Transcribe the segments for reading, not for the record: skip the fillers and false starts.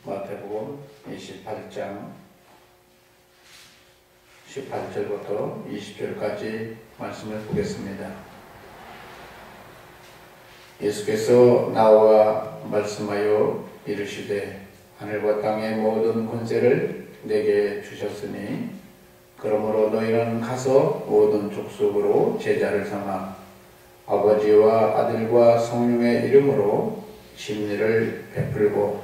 마태복음 28장 18절부터 20절까지 말씀을 보겠습니다. 예수께서 나와 말씀하여 이르시되 하늘과 땅의 모든 권세를 내게 주셨으니 그러므로 너희는 가서 모든 족속으로 제자를 삼아 아버지와 아들과 성령의 이름으로 진리를 베풀고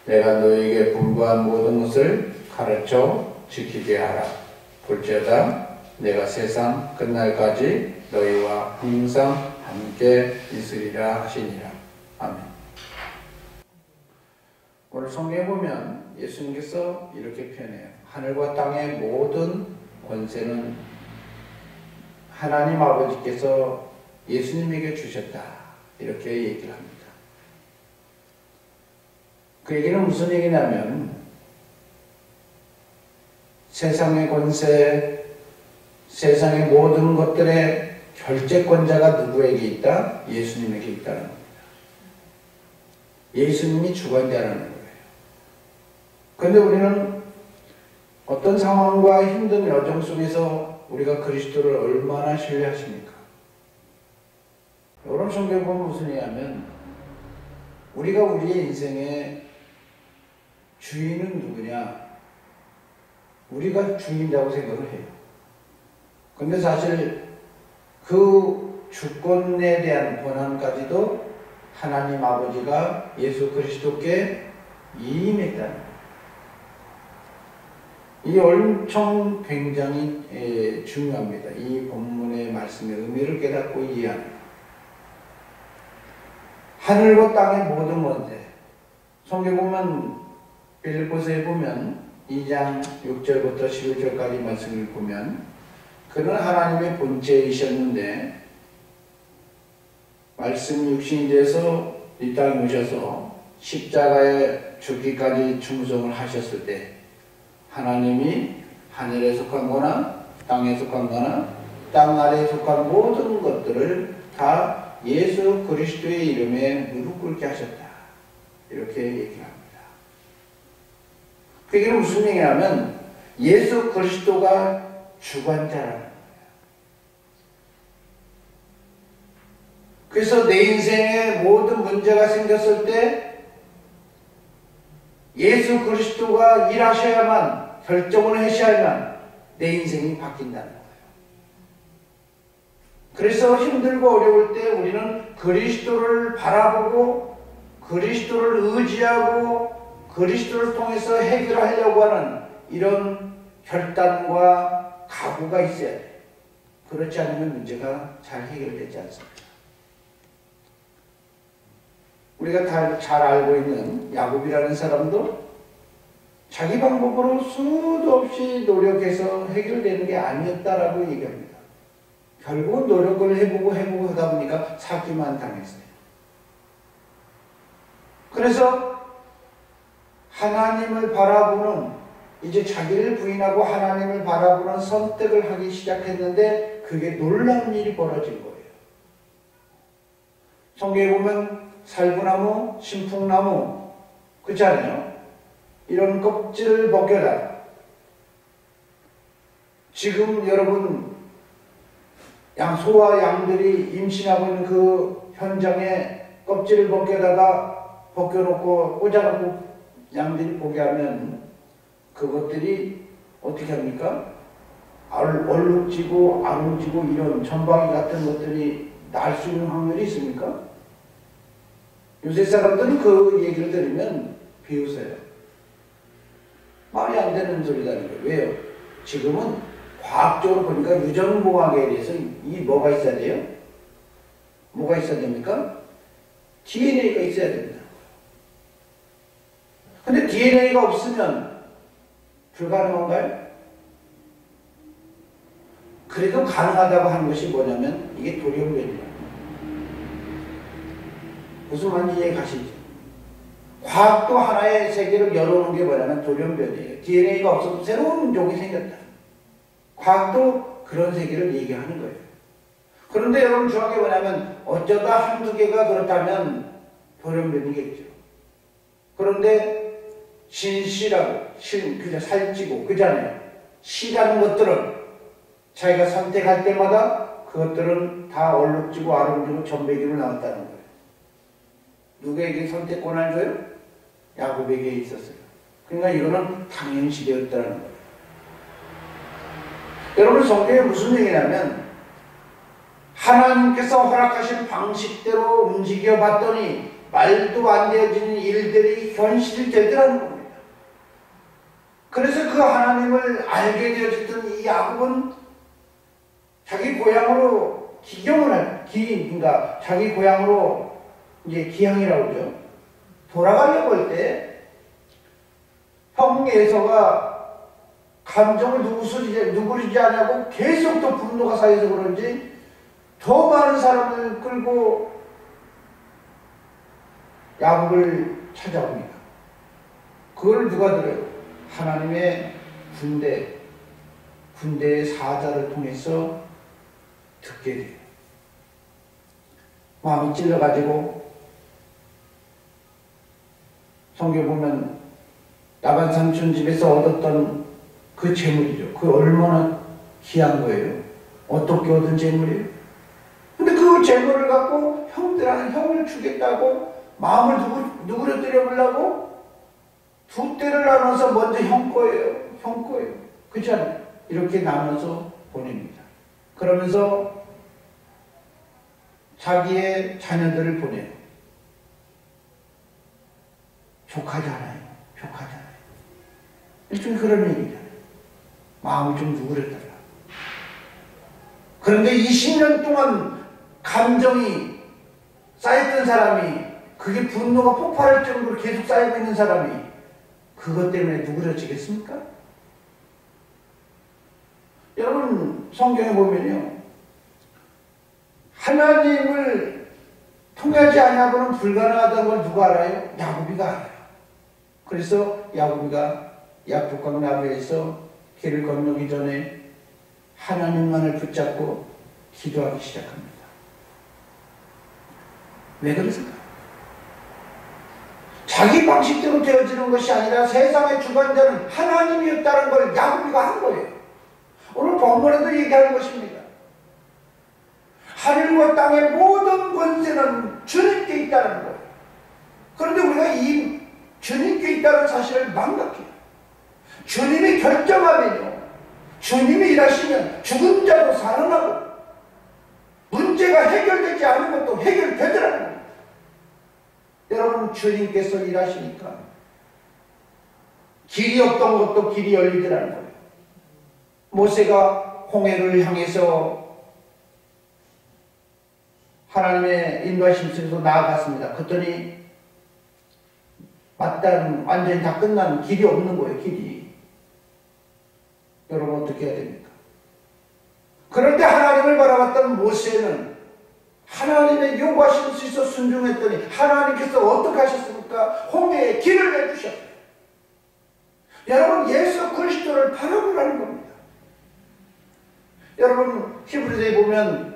내가 너희에게 분부한 모든 것을 가르쳐 지키게 하라. 볼지어다 내가 세상 끝날까지 너희와 항상 함께 있으리라 하시니라. 아멘. 오늘 성경에 보면 예수님께서 이렇게 표현해요. 하늘과 땅의 모든 권세는 하나님 아버지께서 예수님에게 주셨다. 이렇게 얘기를 합니다. 그 얘기는 무슨 얘기냐면 세상의 권세, 세상의 모든 것들의 결재권자가 누구에게 있다? 예수님에게 있다는 겁니다. 예수님이 주관자라는 거예요. 그런데 우리는 어떤 상황과 힘든 여정 속에서 우리가 그리스도를 얼마나 신뢰하십니까? 이런 성경 보면 무슨 얘기냐면 우리가 우리의 인생의 주인은 누구냐? 우리가 주인이라고 생각을 해요. 그런데 사실 그 주권에 대한 권한까지도 하나님 아버지가 예수 그리스도께 이임했다는 거예요. 이게 엄청 굉장히 중요합니다. 이 본문의 말씀의 의미를 깨닫고 이해하는 거예요. 하늘과 땅의 모든 권세. 성경 보면 빌립보서에 보면 2장 6절부터 11절까지 말씀을 보면 그는 하나님의 본체이셨는데 말씀 육신이 돼서 이 땅에 오셔서 십자가에 죽기까지 충성을 하셨을 때 하나님이 하늘에 속한 거나 땅에 속한 거나 땅 아래에 속한 모든 것들을 다 예수 그리스도의 이름에 무릎 꿇게 하셨다. 이렇게 얘기합니다. 그게 무슨 얘기냐면 예수 그리스도가 주관자라는 거예요. 그래서 내 인생에 모든 문제가 생겼을 때 예수 그리스도가 일하셔야만 결정을 하셔야만 내 인생이 바뀐다는 거예요. 그래서 힘들고 어려울 때 우리는 그리스도를 바라보고 그리스도를 의지하고 그리스도를 통해서 해결하려고 하는 이런 결단과 각오가 있어야 돼요. 그렇지 않으면 문제가 잘 해결되지 않습니다. 우리가 다 잘 알고 있는 야곱이라는 사람도 자기 방법으로 수도 없이 노력해서 해결되는 게 아니었다라고 얘기합니다. 결국은 노력을 해보고 하다 보니까 사기만 당했어요. 그래서 하나님을 바라보는 이제 자기를 부인하고 하나님을 바라보는 선택을 하기 시작했는데 그게 놀라운 일이 벌어진 거예요. 성경에 보면 살구나무, 신풍나무 그렇지 않아요? 이런 껍질을 벗겨라. 지금 여러분 소와 양들이 임신하고 있는 그 현장에 껍질을 벗겨놓고 꽂아놓고 양들이 보게 하면 그것들이 어떻게 합니까? 얼룩지고 아름지고 이런 전방위 같은 것들이 날 수 있는 확률이 있습니까? 요새 사람들은 그 얘기를 들으면 비웃어요. 말이 안 되는 소리라는 거예요. 왜요? 지금은 과학적으로 보니까 유전공학에 대해서 뭐가 있어야 돼요? 뭐가 있어야 됩니까? DNA가 있어야 됩니다. 근데 DNA가 없으면 불가능한가요? 그래도 가능하다고 하는 것이 뭐냐면 이게 돌연변이에요. 무슨 말인지 이해 가시죠? 과학도 하나의 세계를 열어놓은 게 뭐냐면 돌연변이에요. DNA가 없어도 새로운 종이 생겼다. 과학도 그런 세계를 얘기하는 거예요. 그런데 여러분 중요한 게 뭐냐면 어쩌다 한두 개가 그렇다면 돌연변이겠죠. 그런데 신시라고, 그저 살찌고, 그잖아요. 시라는 것들은 자기가 선택할 때마다 그것들은 다 얼룩지고 아름지고 전배기로 나왔다는 거예요. 누구에게 선택 권한을 줘요? 야곱에게 있었어요. 그러니까 이거는 당연시되었다는 거예요. 여러분, 성경에 무슨 얘기냐면 하나님께서 허락하신 방식대로 움직여 봤더니 말도 안 되어지는 일들이 현실이 되더라는 겁니다. 그래서 그 하나님을 알게 되어졌던 이 야곱은 자기 고향으로 그러니까 자기 고향으로 이제 기항이라고 그러죠. 돌아가려고 할 때 형 에서가 감정을 누구르지 않냐고 계속 또 분노가 쌓여서 그런지 더 많은 사람을 끌고 야곱을 찾아옵니다. 그걸 누가 들어요? 하나님의 군대의 사자를 통해서 듣게 돼요. 마음이 찔러가지고 성경 보면 야반 삼촌 집에서 얻었던 그 재물이죠. 그 얼마나 귀한 거예요. 어떻게 얻은 재물이에요? 근데 그 재물을 갖고 형을 주겠다고 마음을 누구려뜨려 보려고 두 떼를 나눠서 먼저 형 거예요. 그렇지 않아요? 이렇게 나눠서 보냅니다. 그러면서 자기의 자녀들을 보내요. 족하잖아요. 일종의 그런 얘기잖아요. 마음을 좀 누그렸다가. 그런데 20년 동안 감정이 쌓였던 사람이, 그게 분노가 폭발할 정도로 계속 쌓이고 있는 사람이 그것 때문에 누그러지겠습니까? 여러분, 성경에 보면요, 하나님을 통하지 않냐고는 불가능하다는 걸 누가 알아요? 야곱이가 알아요. 그래서 야곱이가 약속강 나루에서 길을 건너기 전에 하나님만을 붙잡고 기도하기 시작합니다. 왜 그랬을까요? 자기 방식대로 되어지는 것이 아니라 세상의 주관자는 하나님이었다는 걸 야곱이가 한 거예요. 오늘 본문에도 얘기하는 것입니다. 하늘과 땅의 모든 권세는 주님께 있다는 거예요. 그런데 우리가 이 주님께 있다는 사실을 망각해요. 주님이 결정하면요, 주님이 일하시면 죽은 자도 살아나고 문제가 해결되지 않은 것도 해결되더라는 거예요. 여러분, 주님께서 일하시니까 길이 없던 것도 길이 열리더라는 거예요. 모세가 홍해를 향해서 하나님의 인도하심 속에서 나아갔습니다. 그랬더니 마땅 완전히 다 끝난 길이 없는 거예요. 길이. 여러분, 어떻게 해야 됩니까? 그런데 하나님을 바라봤던 모세는 하나님의 요구하신 수 있어 순종했더니 하나님께서 어떻게 하셨습니까? 홍해에 길을 내주셨어요. 여러분, 예수 그리스도를 바라보라는 겁니다. 여러분, 히브리서에 보면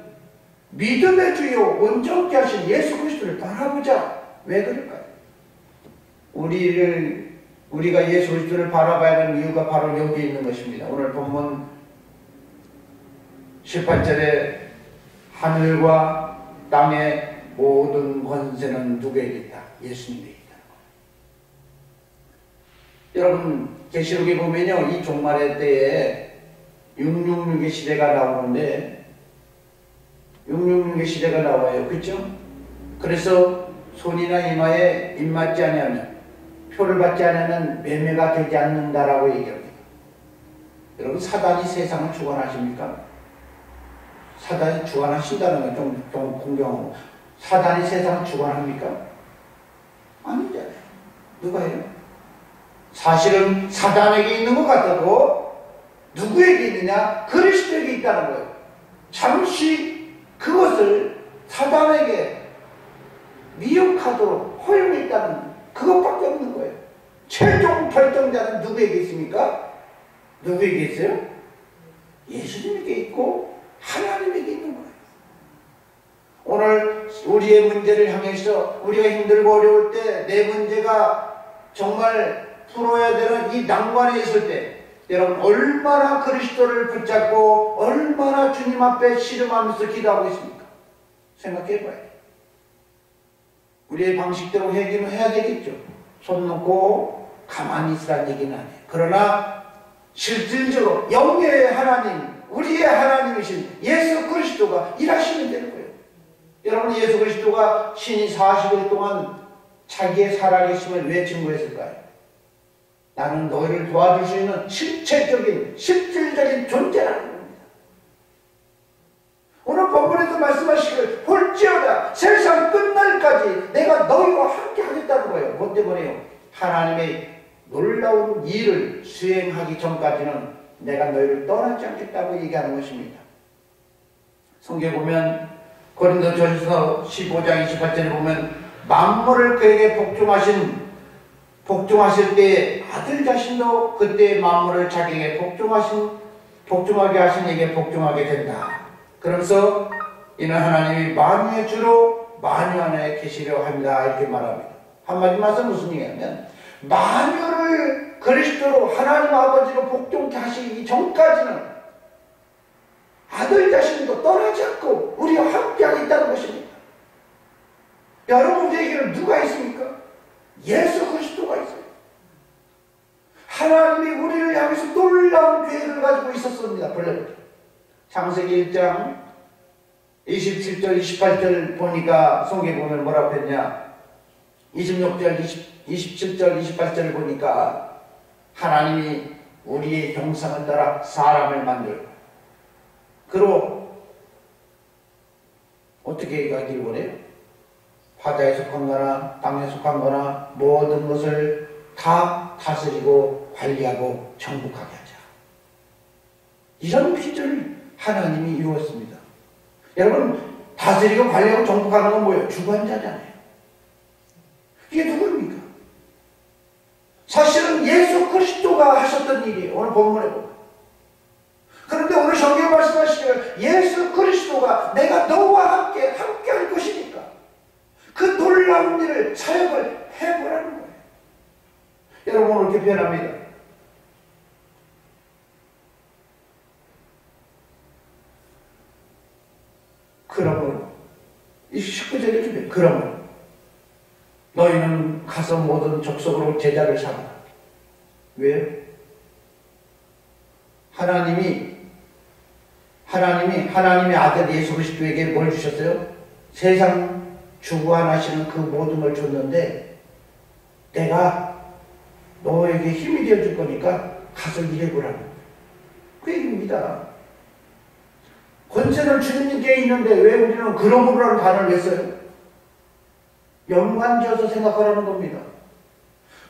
믿음의 주요 온전케 하신 예수 그리스도를 바라보자. 왜 그럴까요? 우리가 예수 그리스도를 바라봐야 하는 이유가 바로 여기에 있는 것입니다. 오늘 본문 18절에 하늘과 땅의 모든 권세는 누구에게 있다? 예수님에게 있다는 거예요. 여러분, 계시록에 보면요, 이 종말의 때에 666의 시대가 나오는데 666의 시대가 나와요. 그렇죠? 그래서 손이나 이마에 입맞지 않으면, 표를 받지 않으면 매매가 되지 않는다라고 얘기합니다. 여러분, 사단이 세상을 주관하십니까? 사단이 주관하신다는 건 좀 공경하고, 사단이 세상을 주관합니까? 아니잖아요. 누가 해요? 사실은 사단에게 있는 것 같아도 누구에게 있느냐? 그리스도에게 있다는 거예요. 잠시 그것을 사단에게 미혹하도록 허용했다는 그것밖에 없는 거예요. 최종 결정자는 누구에게 있습니까? 누구에게 있어요? 예수님에게 있고 하나님에게 있는 거예요. 오늘 우리의 문제를 향해서 우리가 힘들고 어려울 때 내 문제가 정말 풀어야 되는 이 난관에 있을 때 여러분 얼마나 그리스도를 붙잡고 얼마나 주님 앞에 씨름하면서 기도하고 있습니까? 생각해 봐요. 우리의 방식대로 회개는 해야 되겠죠. 손 놓고 가만히 있으라는 얘기는 아니에요. 그러나 실질적으로 영예의 하나님, 우리의 하나님이신 예수 그리스도가 일하시면 되는 거예요. 여러분 예수 그리스도가 신이 40일 동안 자기의 살아계심을 왜 증거했을까요? 나는 너희를 도와줄 수 있는 실질적인 존재라는 겁니다. 오늘 본문에서 말씀하시기를 볼지어다 세상 끝날까지 내가 너희와 함께 하겠다는 거예요. 뭐 때문에요? 하나님의 놀라운 일을 수행하기 전까지는 내가 너희를 떠나지 않겠다고 얘기하는 것입니다. 성경에 보면 고린도전서 15장 28절에 보면 만물을 그에게 복종하실 때 아들 자신도 그때 만물을 자기에게 복종하게 하신 이에게 복종하게 된다. 그러면서 이는 하나님이 만유의 주로 만유 안에 계시려 합니다. 이렇게 말합니다. 한마디 말씀 무슨 얘기냐면 만유를 그리스도로 하나님 아버지로 복종케 하시기 전까지는 아들 자신도 떠나지 않고 우리와 함께하고 있다는 것입니다. 여러분 우리에게는 누가 있습니까? 예수 그리스도가 있어요. 하나님이 우리를 향해서 놀라운 계획을 가지고 있었습니다. 창세기 1장 27절 28절 보니까 성경에 보면 뭐라고 했냐, 26절 27절 28절을 보니까 하나님이 우리의 형상을 따라 사람을 만들고 그로 어떻게 가길 원해요? 바다에 속한 거나 땅에 속한 거나 모든 것을 다 다스리고 관리하고 정복하게 하자. 이런 비전을 하나님이 이루었습니다. 여러분 다스리고 관리하고 정복하는 건 뭐예요? 주관자잖아요. 이게 누구입니까? 사실은 예수 그리스도가 하셨던 일이에요. 오늘 본문에 보면. 그런데 오늘 성경에 말씀하시기를 예수 그리스도가 내가 너와 함께 할 것이니까 그 놀라운 일을 사역을 해보라는 거예요. 여러분 오늘 이렇게 표현합니다. 그러므로 이 19절에 주변 그러므로 너희는 가서 모든 족속으로 제자를 삼아라. 왜요? 하나님의 아들 예수 그리스도에게 뭘 주셨어요? 세상 주관하시는 그 모든 걸 줬는데 내가 너에게 힘이 되어줄 거니까 가서 일해보라는 거예요. 그 얘기입니다. 권세는 주님께 있는데 왜 우리는 그러므로라는 단어를 왜 써요? 연관지어서 생각하라는 겁니다.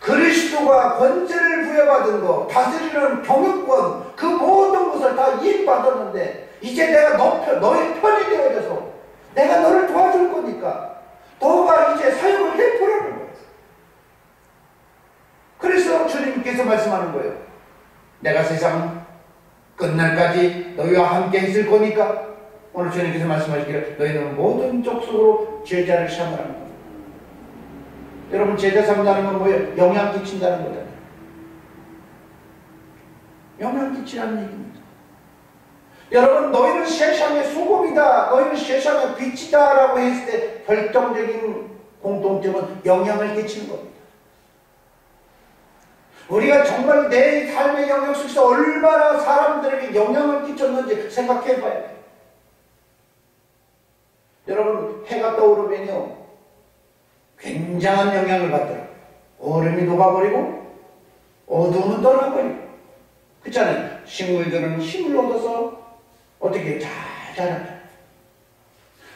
그리스도가 권세를 부여받은 거, 다스리는 경영권, 그 모든 것을 다 이익받았는데 이제 내가 너의 편이 되어져서 내가 너를 도와줄 거니까 너가 이제 사역을 해보라는 거예요. 그래서 주님께서 말씀하는 거예요. 내가 세상 끝날까지 너희와 함께 있을 거니까 오늘 주님께서 말씀하시기를 너희는 모든 족속으로 제자를 삼으라는 거예요. 여러분 제자 삼다는 건 뭐예요? 영향 끼친다는 거잖아요. 영향 끼치라는 얘기입니다. 여러분 너희는 세상의 소금이다, 너희는 세상의 빛이다 라고 했을 때 결정적인 공통점은 영향을 끼치는 겁니다. 우리가 정말 내 삶의 영역 속에서 얼마나 사람들에게 영향을 끼쳤는지 생각해 봐야 돼요. 여러분 해가 떠오르면요 굉장한 영향을 받더라고요. 얼음이 녹아버리고 어둠은 떠나버리고 그렇잖아요. 식물들은 힘을 얻어서 어떻게 잘 자랍니다.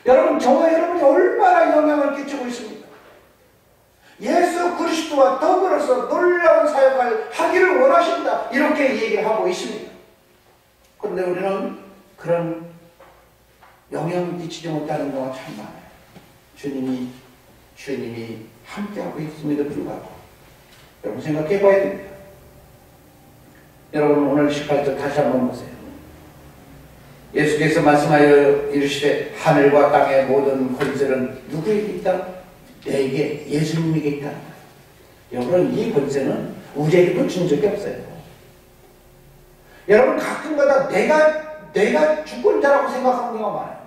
여러분 저와 여러분이 얼마나 영향을 끼치고 있습니까? 예수 그리스도와 더불어서 놀라운 사역을 하기를 원하신다 이렇게 얘기를 하고 있습니다. 그런데 우리는 그런 영향을 끼치지 못하는 경우가 참 많아요. 주님이 함께하고 있음에도 불구하고 여러분 생각해 봐야 됩니다. 여러분 오늘 18절 다시 한번 보세요. 예수께서 말씀하여 이르시되 하늘과 땅의 모든 권세는 누구에게 있다? 내게 예수님에게 있다. 여러분 이 권세는 우재기도 준 적이 없어요. 여러분 가끔가다 내가 주권자라고 생각하는 경우가 많아요.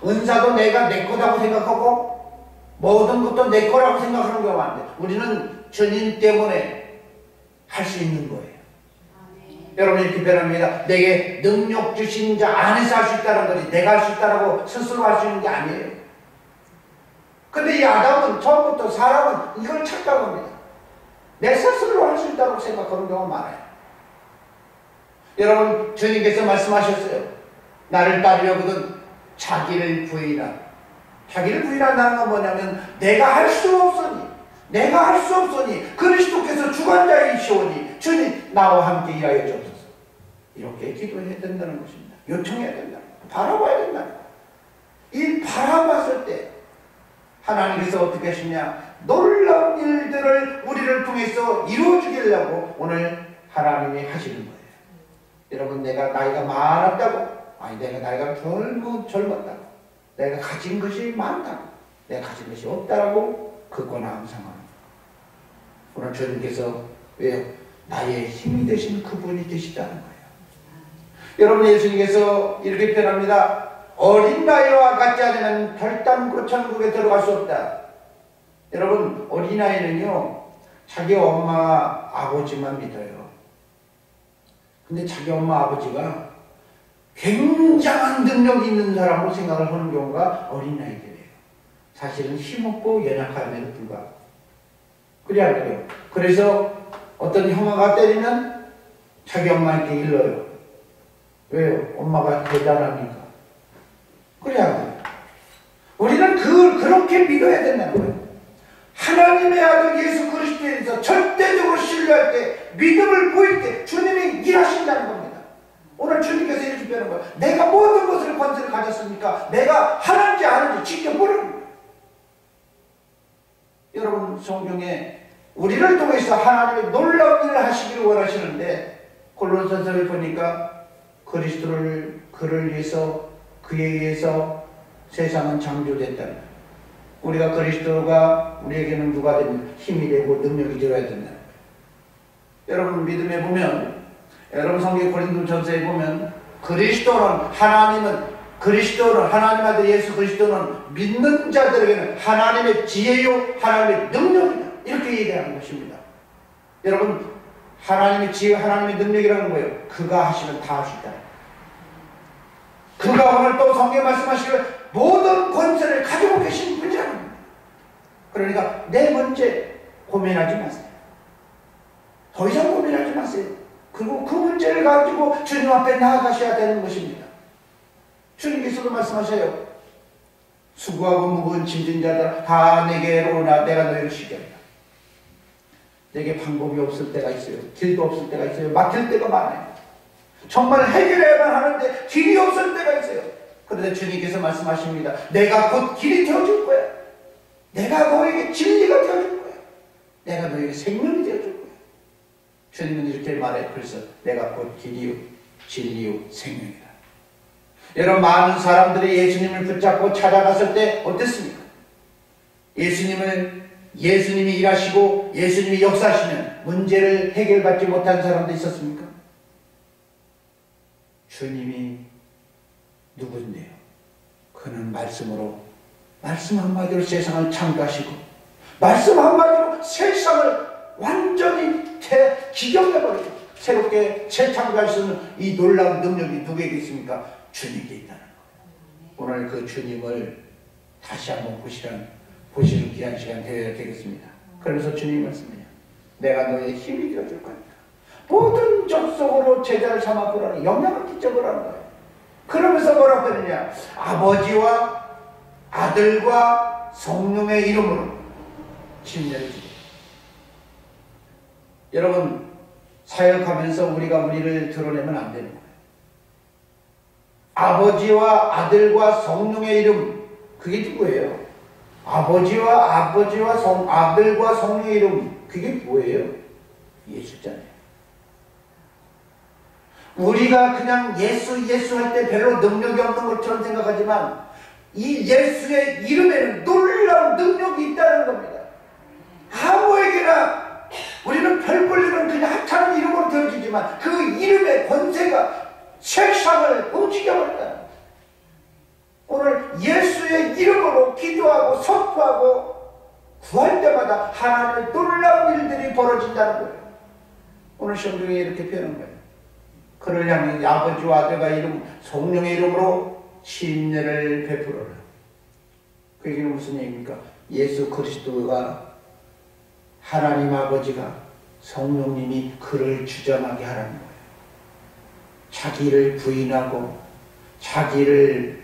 은사도 내가 내 거라고 생각하고 모든 것도 내 거라고 생각하는 경우가 많은데 우리는 주님 때문에 할 수 있는 거예요. 여러분 이렇게 변합니다. 내게 능력 주신 자 안에서 할 수 있다는 거지 내가 할 수 있다고 스스로 할 수 있는 게 아니에요. 근데 이 아담은 처음부터 사람은 이걸 착각합니다. 내 스스로 할 수 있다고 생각하는 경우가 많아요. 여러분 주님께서 말씀하셨어요. 나를 따르려거든 자기를 부인하라. 자기를 부인한다는 건 뭐냐면 내가 할 수 없으니 그리스도께서 주관자이시오니 주님 나와 함께 일하여 주옵소서. 이렇게 기도해야 된다는 것입니다. 요청해야 된다. 바라봐야 된다. 이 바라봤을 때 하나님께서 어떻게 하시냐 놀라운 일들을 우리를 통해서 이루어주려고 오늘 하나님이 하시는 거예요. 여러분 내가 나이가 많았다고 아니 내가 나이가 젊었다고 내가 가진 것이 많다고 내가 가진 것이 없다라고 그거나 상황. 오늘 주님께서 왜요? 나의 힘이 되신 그분이 되시다는 거예요. 여러분 예수님께서 이렇게 표현합니다. 어린 나이와 같지 않으면 결단코 천국에 들어갈 수 없다. 여러분 어린아이는요 자기 엄마 아버지만 믿어요. 근데 자기 엄마 아버지가 굉장한 능력이 있는 사람으로 생각을 하는 경우가 어린아이들이에요. 사실은 힘없고 연약함에도 불구하고 그래야 할게요. 그래서 어떤 형아가 때리면 자기 엄마한테 일러요. 왜요? 엄마가 대단하니까. 그래야 할게요. 우리는 그걸 그렇게 믿어야 된다는 거예요. 하나님의 아들 예수 그리스도에 대해서 절대적으로 신뢰할 때 믿음을 보일 때 주님이 일하신다는 겁니다. 오늘 주님께서 이렇게 표현한 거예요. 내가 모든 것을 권세를 가졌으니까 내가 하는지 안 하는지 직접 보는 거예요. 여러분 성경에 우리를 통해서 하나님의 놀라운 일을 하시기를 원하시는데 골로새서를 보니까 그를 위해서 그에 의해서 세상은 창조됐다. 우리가 그리스도가 우리에게는 누가 되면 힘이 되고 능력이 되어야 된다. 여러분 믿음에 보면 여러분 성경 고린도전서에 보면 하나님 아들 예수 그리스도는 믿는 자들에게는 하나님의 지혜요 하나님의 능력이다. 이렇게 얘기하는 것입니다. 여러분 하나님의 지혜 하나님의 능력이라는 거예요. 그가 하시면 다 할 수 있다. 그가 오늘 또 성경에 말씀하시기를 모든 권세를 가지고 계신 분이라는 겁니다. 그러니까 내 문제 고민하지 마세요. 더 이상 고민하지 마세요. 그리고 그 문제를 가지고 주님 앞에 나아가셔야 되는 것입니다. 주님께서도 말씀하셔요. 수고하고 무거운 짐진 자들 다 내게로 오라 내가 너희를 쉬게 하리라. 내게 방법이 없을 때가 있어요. 길도 없을 때가 있어요. 막힐 때가 많아요. 정말 해결해야만 하는데 길이 없을 때가 있어요. 그런데 주님께서 말씀하십니다. 내가 곧 길이 되어줄 거야. 내가 너에게 진리가 되어줄 거야. 내가 너에게 생명이 되어줄 거야. 주님은 이렇게 말해. 그래서 내가 곧 길이요 진리요 생명이다. 여러분 많은 사람들이 예수님을 붙잡고 찾아갔을 때 어땠습니까? 예수님이 일하시고 예수님이 역사하시는 문제를 해결받지 못한 사람도 있었습니까? 주님이 누구인데요? 그는 말씀 한마디로 세상을 창조하시고 말씀 한마디로 세상을 완전히 기경해버리고 새롭게 재창조하시는 이 놀라운 능력이 누구에게 있습니까? 주님께 있다는 거예요. 오늘 그 주님을 다시 한번 보시는 귀한 시간 되어야 되겠습니다. 그러면서 주님이 말씀해요. 내가 너의 힘이 되어줄 거니까 모든 접속으로 제자를 삼아보라는 영향을 끼쳐보라는 거예요. 그러면서 뭐라고 하느냐? 아버지와 아들과 성령의 이름으로 침례를 주고. 여러분 사역하면서 우리를 드러내면 안 되는 거예요. 아버지와 아들과 성령의 이름 그게 누구예요? 아들과 성령의 이름 그게 뭐예요? 예수잖아요. 우리가 그냥 예수 할 때 별로 능력이 없는 것처럼 생각하지만 이 예수의 이름에는 놀라운 능력이 있다는 겁니다. 아무에게나 우리는 별 볼일은 그냥 하찮은 이름으로 되어지지만 그 이름의 권세가 세상을 움직여버린다. 오늘 예수의 이름으로 기도하고 선포하고 구할 때마다 하나님의 놀라운 일들이 벌어진다는 거예요. 오늘 성경에 이렇게 표현한 거예요. 그를 향해 아버지와 아들과 이름 성령의 이름으로 침례를 베풀어라. 그 얘기는 무슨 얘기입니까? 예수 그리스도가 하나님 아버지가 성령님이 그를 주장하게 하라는 거예요. 자기를 부인하고 자기의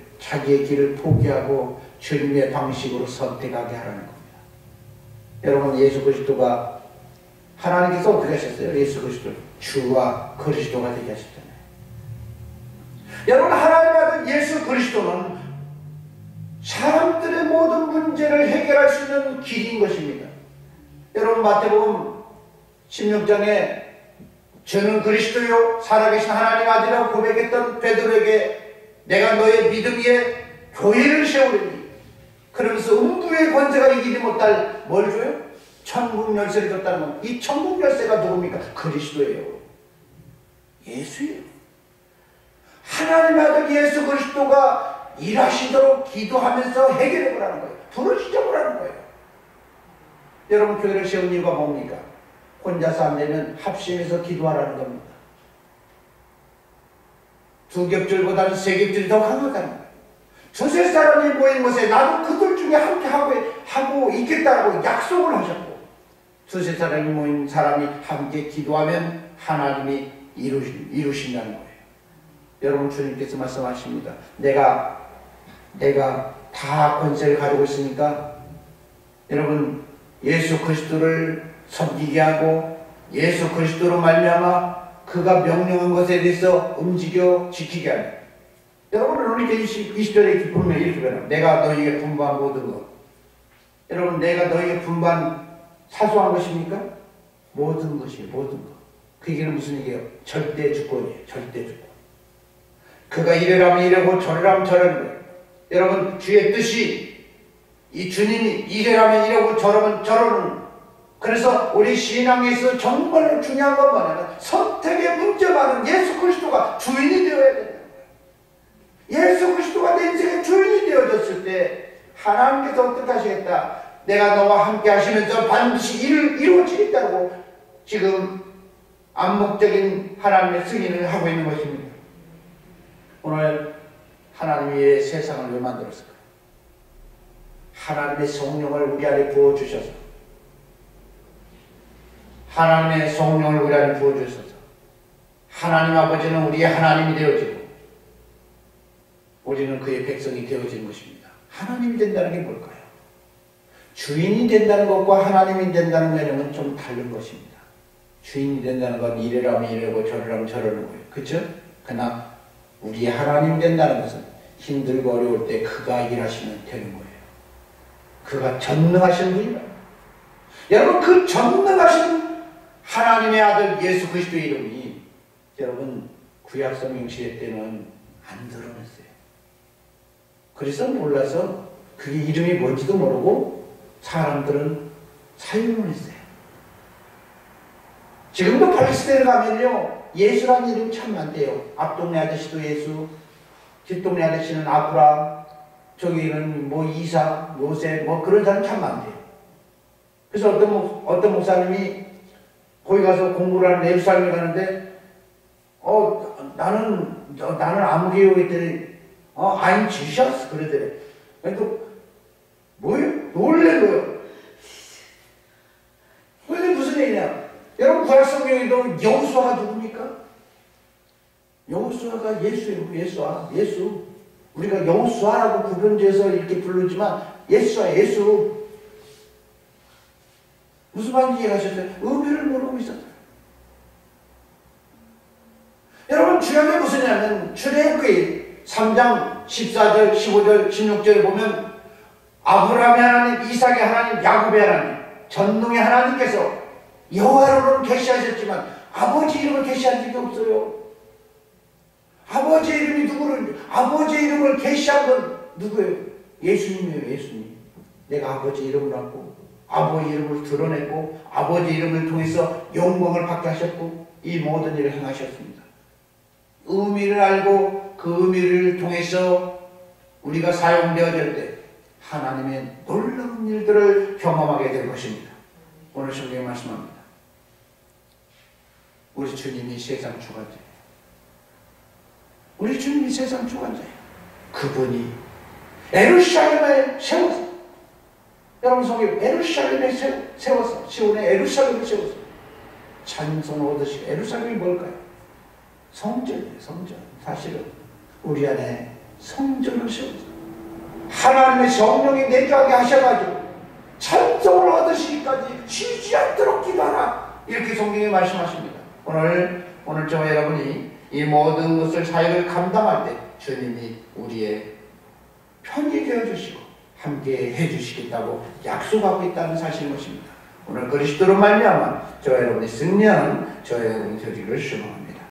길을 포기하고 주님의 방식으로 선택하게 하라는 겁니다. 여러분, 예수 그리스도가 하나님께서 어떻게 하셨어요? 예수 그리스도 주와 그리스도가 되게 하셨잖아요. 여러분, 하나님 아들 예수 그리스도는 사람들의 모든 문제를 해결할 수 있는 길인 것입니다. 여러분, 마태복음 16장에 저는 그리스도요 살아계신 하나님 아들이라고 고백했던 베드로에게 내가 너의 믿음 위에 교회를 세우리니 그러면서 음부의 권세가 이기지 못할 뭘 줘요? 천국 열쇠를 줬다는 건 이 천국 열쇠가 누굽니까? 그리스도예요. 예수예요. 하나님 아들 예수 그리스도가 일하시도록 기도하면서 해결해 보라는 거예요. 부르시자 보라는 거예요. 여러분, 교회를 세운 이유가 뭡니까? 혼자서 안 되면 합심해서 기도하라는 겁니다. 두 겹줄보다는 세 겹줄이 더 강하다는 거예요. 두세 사람이 모인 곳에 나도 그들 중에 함께 하고 있겠다고 약속을 하셨고, 두세 사람이 모인 사람이 함께 기도하면 하나님이 이루신다는 거예요. 여러분, 주님께서 말씀하십니다. 내가 다 권세를 가지고 있으니까 여러분, 예수 그리스도를 섬기게 하고 예수 그리스도로 말미암아 그가 명령한 것에 대해서 움직여 지키게 하는. 여러분, 오늘 20절의 기쁨을 이렇게 변합니다. 내가 너희에게 분부한 모든 것. 여러분, 내가 너희에게 분부한 사소한 것입니까? 모든 것이에요. 모든 것. 그 얘기는 무슨 얘기예요? 절대 주권이에요. 절대 주권. 그가 이래라면 이래고 저래라면 저래는 거예요. 여러분, 주의 뜻이 이 주님이 이래라면 이래고 저러면 저러는. 그래서 우리 신앙에 있어 정말 중요한 건 뭐냐면 선택의 문제만은 예수 그리스도가 주인이 되어야 된다. 예수 그리스도가 내 인생의 주인이 되어졌을 때 하나님께서 어떻게 하시겠다? 내가 너와 함께 하시면서 반드시 이루어지겠다고 지금 암묵적인 하나님의 승인을 하고 있는 것입니다. 오늘 하나님이 왜 세상을 왜 만들었을까요? 하나님의 성령을 우리 안에 부어주셔서 하나님의 성령을 우리 안에 부어주셔서 하나님 아버지는 우리의 하나님이 되어지고 우리는 그의 백성이 되어지는 것입니다. 하나님이 된다는 게 뭘까요? 주인이 된다는 것과 하나님이 된다는 개념은 좀 다른 것입니다. 주인이 된다는 건 이래라면 이래고 저래라면 저러는 거예요. 그렇죠? 그러나 우리의 하나님 된다는 것은 힘들고 어려울 때 그가 일하시면 되는 거예요. 그가 전능하신 분이다. 여러분, 그 전능하신 하나님의 아들 예수 그리스도의 이름이 여러분 구약 성경 시대 때는 안 드러났어요. 그래서 몰라서 그게 이름이 뭔지도 모르고 사람들은 사용을 했어요. 지금도 팔레스타인에 가면요 예수라는 이름 참 많대요. 앞동네 아저씨도 예수, 뒷동네 아저씨는 아브라함, 저기는 뭐 이삭, 요셉 뭐 그런 사람 참 많대요. 그래서 어떤 목사님이 거기 가서 공부를 하는 예루살렘에 가는데 나는 아무개요 했더니 I'm Jesus 그러더래. 그러니까 뭐예요? 놀란 거예요. 그게 무슨 얘기냐? 여러분, 구약 성경에도 여호수아가 누굽니까? 여호수아가 예수예요. 예수. 우리가 여호수아라고 구분지어서 이렇게 부르지만 예수야, 예수. 무슨 말인지 이해하셨어요? 의미를 모르고 있었어요. 여러분, 중요한 게 무엇이냐면 출애굽기 3장 14절, 15절, 16절에 보면 아브라함의 하나님, 이삭의 하나님, 야곱의 하나님, 전능의 하나님께서 여호와로는 계시하셨지만 아버지 이름을 계시한 적이 없어요. 아버지의 이름이 아버지의 이름을 계시한 건 누구예요? 예수님이에요. 예수님. 내가 아버지 이름을 갖고 아버지 이름을 드러냈고 아버지 이름을 통해서 영광을 받게 하셨고 이 모든 일을 행하셨습니다. 의미를 알고 그 의미를 통해서 우리가 사용되어질 때 하나님의 놀라운 일들을 경험하게 될 것입니다. 오늘 성경에 말씀합니다. 우리 주님이 세상 주관자예요. 우리 주님이 세상 주관자예요. 그분이 예루살렘에 세워서, 여러분 성경 예루살렘에 세워서, 시온의 예루살렘을 세워서 찬송을 얻으시고, 예루살렘이 뭘까요? 성전이에요. 성전. 사실은 우리 안에 성전을 세워서 하나님의 성령이 내주하게 하셔가지고 찬송을 얻으시기까지 쉬지 않도록 기도하라, 이렇게 성경에 말씀하십니다. 오늘 저와 여러분이 이 모든 것을 사역을 감당할 때 주님이 우리의 편이 되어주시고 함께 해주시겠다고 약속하고 있다는 사실인 것입니다. 오늘 그리스도로 말미암아 저와 여러분이 승리하는 저와 여러분이 되기를 소망합니다.